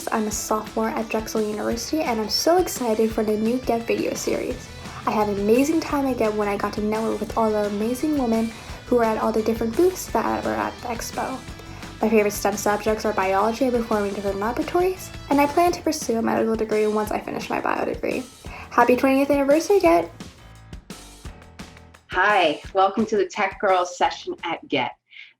TechGirlz. I'm a sophomore at Drexel University and I'm so excited for the new GETT video series. I had an amazing time at GETT when I got to network with all the amazing women who were at all the different booths that were at the expo. My favorite STEM subjects are biology and performing different laboratories, and I plan to pursue a medical degree once I finish my bio degree. Happy 20th anniversary, GETT! Hi, welcome to the TechGirlz session at GETT.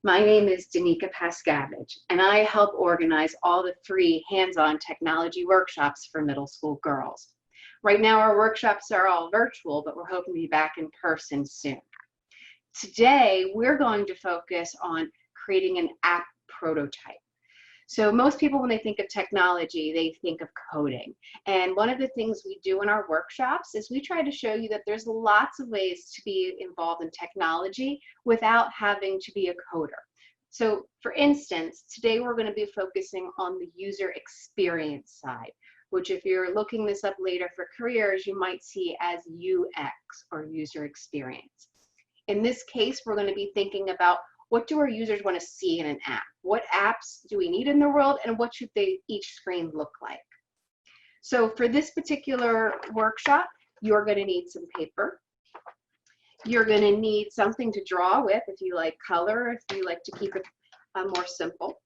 My name is Danica Pascavage, and I help organize all the free hands-on technology workshops for middle school girls. Right now our workshops are all virtual, but we're hoping to be back in person soon. Today, we're going to focus on creating an app prototype. So most people, when they think of technology, they think of coding. And one of the things we do in our workshops is we try to show you that there's lots of ways to be involved in technology without having to be a coder. So for instance, today we're going to be focusing on the user experience side, which if you're looking this up later for careers, you might see as UX or user experience. In this case, we're going to be thinking about what do our users want to see in an app? What apps do we need in the world, and what should each screen look like? So for this particular workshop, you're going to need some paper. You're going to need something to draw with if you like color, if you like to keep it more simple.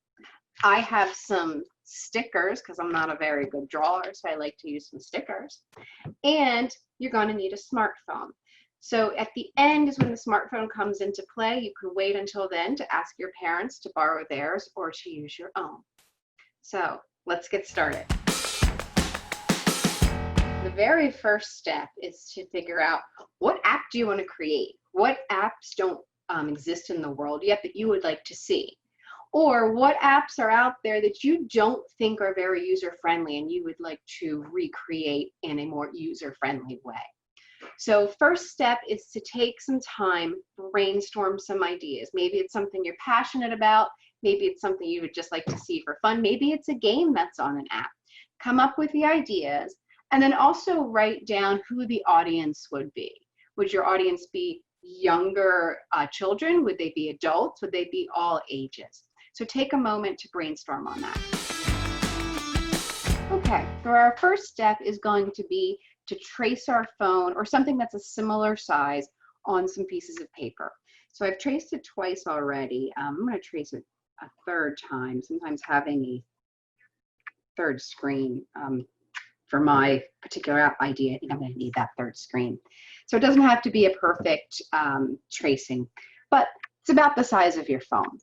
I have some stickers because I'm not a very good drawer, so I like to use some stickers. And you're going to need a smartphone. So at the end is when the smartphone comes into play. You can wait until then to ask your parents to borrow theirs or to use your own. So let's get started. The very first step is to figure out what app do you want to create? What apps don't exist in the world yet that you would like to see? Or what apps are out there that you don't think are very user-friendly and you would like to recreate in a more user-friendly way? So first step is to take some time, brainstorm some ideas. Maybe it's something you're passionate about. Maybe it's something you would just like to see for fun. Maybe it's a game that's on an app. Come up with the ideas and then also write down who the audience would be. Would your audience be younger children? Would they be adults? Would they be all ages? So take a moment to brainstorm on that. Okay, so our first step is going to be to trace our phone or something that's a similar size on some pieces of paper. So I've traced it twice already. I'm going to trace it a third time. Sometimes having a third screen for my particular idea, I think I'm going to need that third screen. So it doesn't have to be a perfect tracing, but it's about the size of your phone.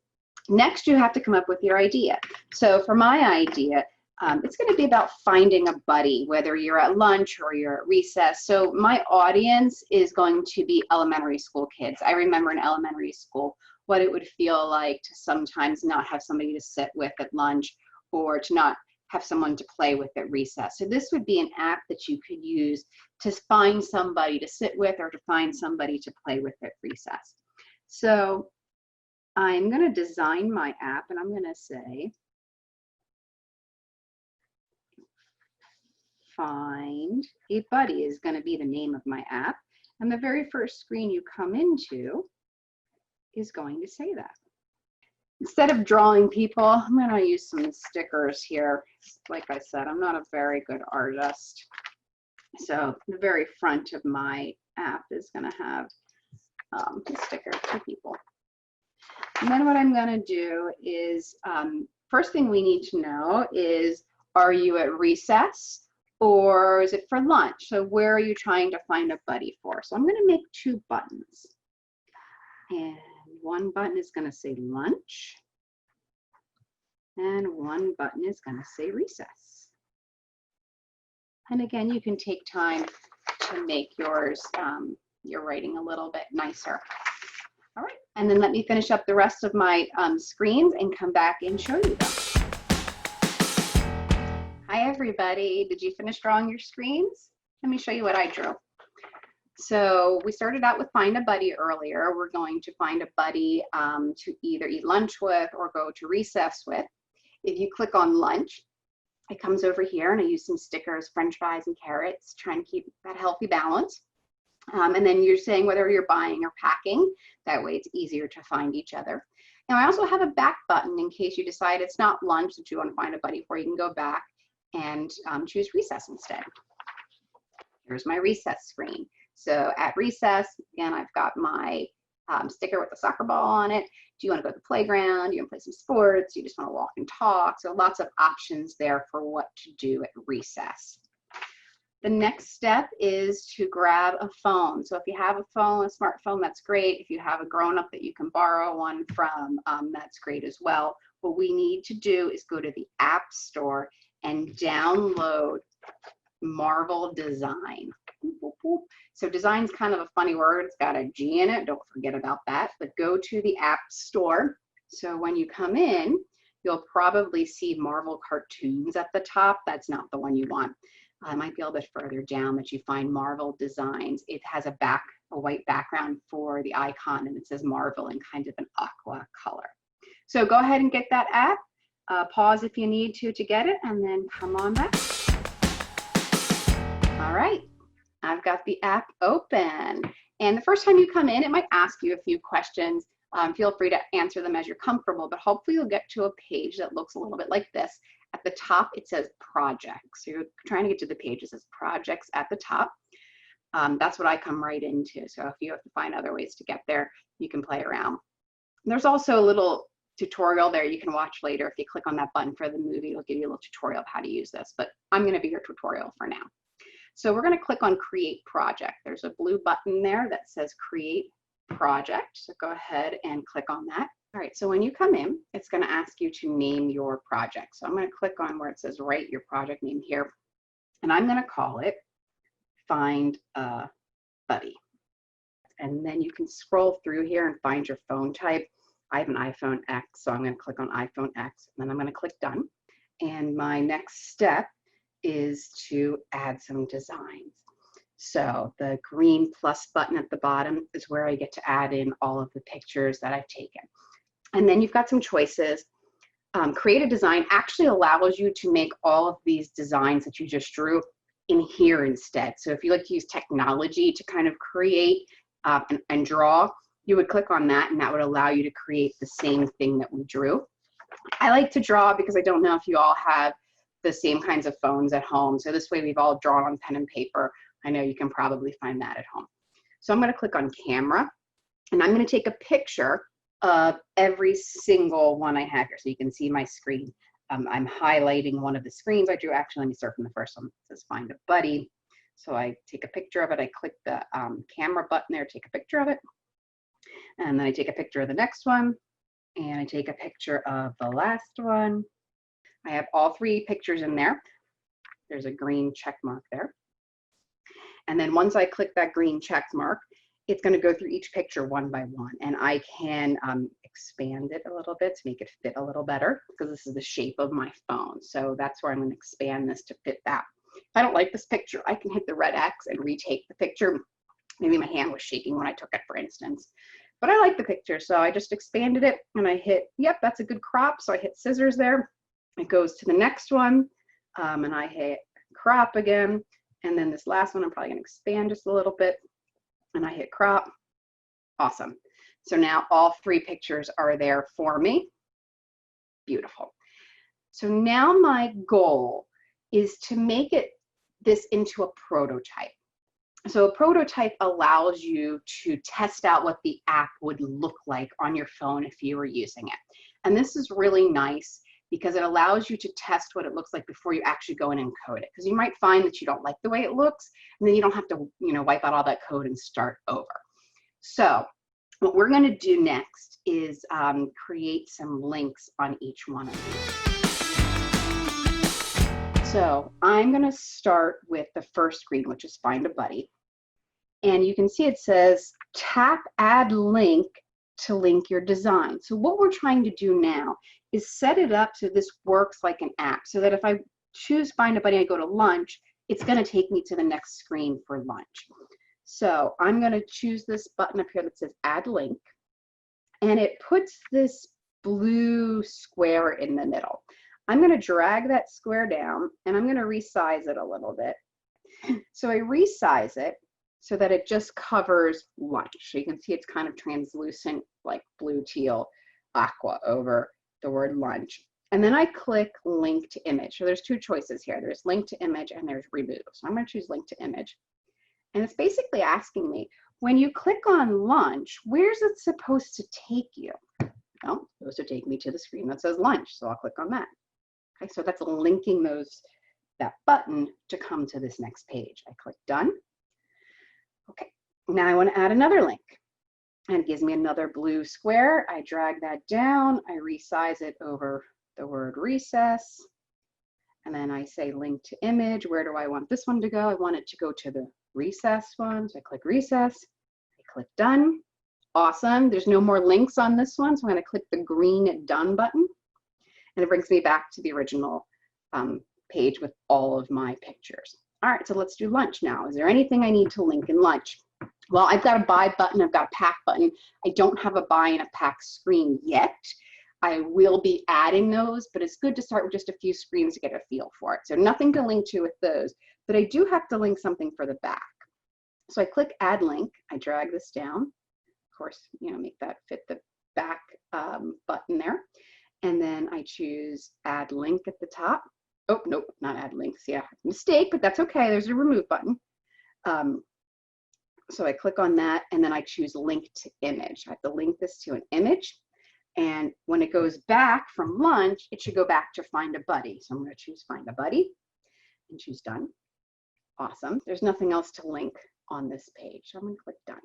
Next, you have to come up with your idea. So for my idea, it's going to be about finding a buddy, whether you're at lunch or you're at recess. So my audience is going to be elementary school kids. I remember in elementary school what it would feel like to sometimes not have somebody to sit with at lunch or to not have someone to play with at recess. So this would be an app that you could use to find somebody to sit with or to find somebody to play with at recess. So I'm going to design my app and I'm going to say, find a buddy is going to be the name of my app. And the very first screen you come into is going to say that. Instead of drawing people, I'm going to use some stickers here. Like I said, I'm not a very good artist. So the very front of my app is going to have a sticker for people. And then what I'm going to do is, first thing we need to know is, are you at recess? Or is it for lunch? So where are you trying to find a buddy for? So I'm going to make two buttons. And one button is going to say lunch. And one button is going to say recess. And again, you can take time to make yours, your writing a little bit nicer. All right. And then let me finish up the rest of my screens and come back and show you them. Hi everybody, did you finish drawing your screens? Let me show you what I drew. So we started out with find a buddy earlier. We're going to find a buddy to either eat lunch with or go to recess with. If you click on lunch, it comes over here and I use some stickers, french fries and carrots, trying to keep that healthy balance. And then you're saying whether you're buying or packing. That way it's easier to find each other. Now I also have a back button in case you decide it's not lunch that you want to find a buddy for. You can go back and choose recess instead. Here's my recess screen. So at recess, again, I've got my sticker with the soccer ball on it. Do you want to go to the playground? Do you want to play some sports? Do you just want to walk and talk? So lots of options there for what to do at recess. The next step is to grab a phone. So if you have a phone, a smartphone, that's great. If you have a grown-up that you can borrow one from, that's great as well. What we need to do is go to the App Store and download Marvel Design. So design is kind of a funny word. It's got a G in it. Don't forget about that. But go to the App Store. So when you come in, you'll probably see Marvel cartoons at the top. That's not the one you want. It might be a little bit further down that you find Marvel Designs. It has a white background for the icon, and it says Marvel in kind of an aqua color. So go ahead and get that app. Pause if you need to get it, and then come on back. All right, I've got the app open. And the first time you come in, it might ask you a few questions. Feel free to answer them as you're comfortable, but hopefully you'll get to a page that looks a little bit like this. At the top, it says projects. So you're trying to get to the page that says projects at the top. That's what I come right into. So if you have to find other ways to get there, you can play around. There's also a little tutorial there you can watch later. If you click on that button for the movie, it'll give you a little tutorial of how to use this, but I'm going to be your tutorial for now. So we're going to click on Create Project. There's a blue button there that says Create Project. So go ahead and click on that. All right, so when you come in, it's going to ask you to name your project. So I'm going to click on where it says write your project name here, and I'm going to call it Find a Buddy. And then you can scroll through here and find your phone type. I have an iPhone X, so I'm going to click on iPhone X, and then I'm going to click Done. And my next step is to add some designs. So the green plus button at the bottom is where I get to add in all of the pictures that I've taken. And then you've got some choices. Create a design actually allows you to make all of these designs that you just drew in here instead. So if you like to use technology to kind of create and draw, you would click on that, and that would allow you to create the same thing that we drew. I like to draw because I don't know if you all have the same kinds of phones at home. So this way we've all drawn on pen and paper. I know you can probably find that at home. So I'm going to click on Camera, and I'm going to take a picture of every single one I have here so you can see my screen. I'm highlighting one of the screens I drew. Actually, let me start from the first one. It says Find a Buddy. So I take a picture of it. I click the camera button there, take a picture of it. And then I take a picture of the next one, and I take a picture of the last one. I have all three pictures in there. There's a green check mark there. And then once I click that green check mark, it's going to go through each picture one by one. And I can expand it a little bit to make it fit a little better, because this is the shape of my phone. So that's where I'm going to expand this to fit that. If I don't like this picture, I can hit the red X and retake the picture. Maybe my hand was shaking when I took it, for instance. But I like the picture, so I just expanded it, and I hit, yep, that's a good crop. So I hit scissors there. It goes to the next one, and I hit crop again. And then this last one, I'm probably going to expand just a little bit, and I hit crop. Awesome. So now all three pictures are there for me. Beautiful. So now my goal is to make this into a prototype. So a prototype allows you to test out what the app would look like on your phone if you were using it. And this is really nice because it allows you to test what it looks like before you actually go in and code it. Because you might find that you don't like the way it looks, and then you don't have to, wipe out all that code and start over. So what we're going to do next is create some links on each one of these. So I'm going to start with the first screen, which is Find a Buddy. And you can see it says tap Add Link to link your design. So what we're trying to do now is set it up so this works like an app, so that if I choose Find a Buddy and I go to lunch, it's going to take me to the next screen for lunch. So I'm going to choose this button up here that says Add Link, and it puts this blue square in the middle. I'm going to drag that square down, and I'm going to resize it a little bit. So I resize it so that it just covers lunch. So you can see it's kind of translucent, like blue, teal, aqua over the word lunch. And then I click link to image. So there's two choices here. There's link to image and there's remove. So I'm going to choose link to image. And it's basically asking me, when you click on lunch, where's it supposed to take you? Well, it's supposed to take me to the screen that says lunch. So I'll click on that. Okay, so that's linking that button to come to this next page. I click done. Okay, now I want to add another link. And it gives me another blue square. I drag that down. I resize it over the word recess. And then I say link to image. Where do I want this one to go? I want it to go to the recess one. So I click recess. I click done. Awesome. There's no more links on this one. So I'm going to click the green done button. And it brings me back to the original page with all of my pictures. All right, so let's do lunch now. Is there anything I need to link in lunch? Well, I've got a buy button, I've got a pack button. I don't have a buy and a pack screen yet. I will be adding those, but it's good to start with just a few screens to get a feel for it. So nothing to link to with those, but I do have to link something for the back. So I click add link, I drag this down. Of course, make that fit the back button there. And then I choose add link at the top. Oh, nope, not add links. Yeah, mistake, but that's okay. There's a remove button. So I click on that and then I choose link to image. I have to link this to an image. And when it goes back from lunch, it should go back to find a buddy. So I'm going to choose find a buddy and choose done. Awesome. There's nothing else to link on this page. So I'm going to click done.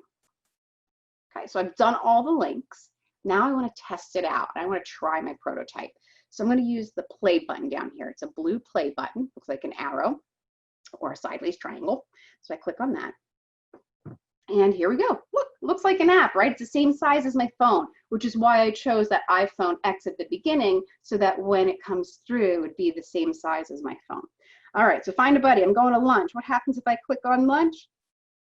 Okay, so I've done all the links. Now I want to test it out. I want to try my prototype. So I'm going to use the play button down here. It's a blue play button. Looks like an arrow or a sideways triangle. So I click on that. And here we go. Look, looks like an app, right? It's the same size as my phone, which is why I chose that iPhone X at the beginning, so that when it comes through, it would be the same size as my phone. All right, so find a buddy. I'm going to lunch. What happens if I click on lunch?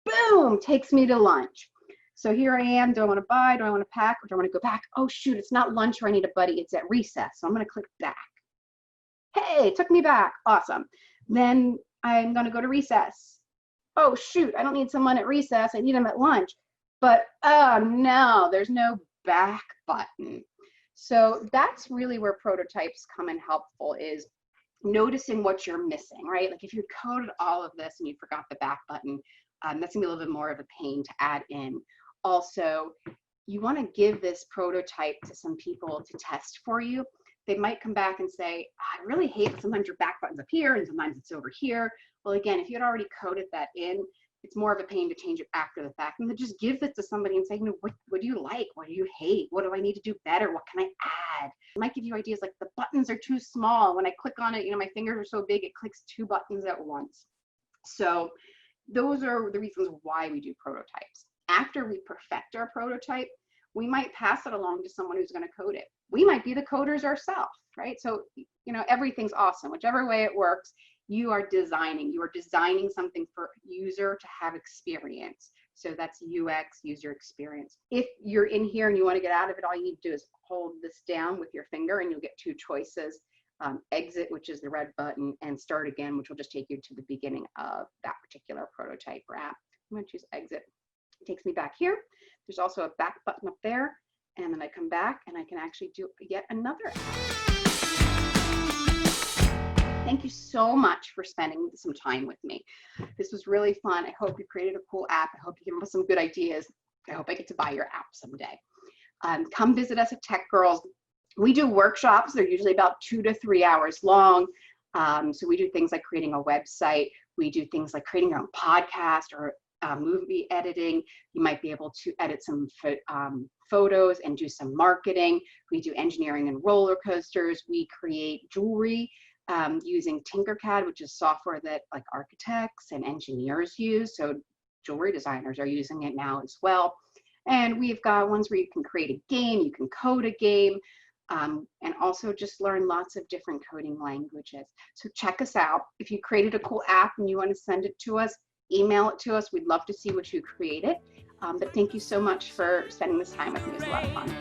Boom, takes me to lunch. So here I am. Do I want to buy? Do I want to pack? Or do I want to go back? Oh, shoot, it's not lunch where I need a buddy. It's at recess. So I'm going to click back. Hey, it took me back. Awesome. Then I'm going to go to recess. Oh, shoot, I don't need someone at recess. I need them at lunch. But, oh, no, there's no back button. So that's really where prototypes come in helpful, is noticing what you're missing, right? Like if you coded all of this and you forgot the back button, that's going to be a little bit more of a pain to add in. Also, you want to give this prototype to some people to test for you. They might come back and say, I really hate it. Sometimes your back button's up here and sometimes it's over here. Well, again, if you had already coded that in, it's more of a pain to change it after the fact. And then just give it to somebody and say, what do you like? What do you hate? What do I need to do better? What can I add? It might give you ideas like the buttons are too small. When I click on it, my fingers are so big, it clicks 2 buttons at once. So those are the reasons why we do prototypes. After we perfect our prototype, we might pass it along to someone who's going to code it. We might be the coders ourselves, right? So, everything's awesome. Whichever way it works, you are designing something for user to have experience. So that's UX, user experience. If you're in here and you want to get out of it, all you need to do is hold this down with your finger and you'll get 2 choices. Exit, which is the red button, and start again, which will just take you to the beginning of that particular prototype or app. I'm going to choose exit. It takes me back here. There's also a back button up there. And then I come back and I can actually do yet another app. Thank you so much for spending some time with me. This was really fun. I hope you created a cool app. I hope you give us some good ideas. I hope I get to buy your app someday. Come visit us at TechGirlz. We do workshops. They're usually about 2 to 3 hours long. So we do things like creating a website. We do things like creating your own podcast or movie editing. You might be able to edit some photos and do some marketing. We do engineering and roller coasters. We create jewelry using Tinkercad, which is software that like architects and engineers use. So jewelry designers are using it now as well. And we've got ones where you can create a game, you can code a game, and also just learn lots of different coding languages. So check us out. If you created a cool app and you want to send it to us, email it to us. We'd love to see what you created. But thank you so much for spending this time with me. It was a lot of fun.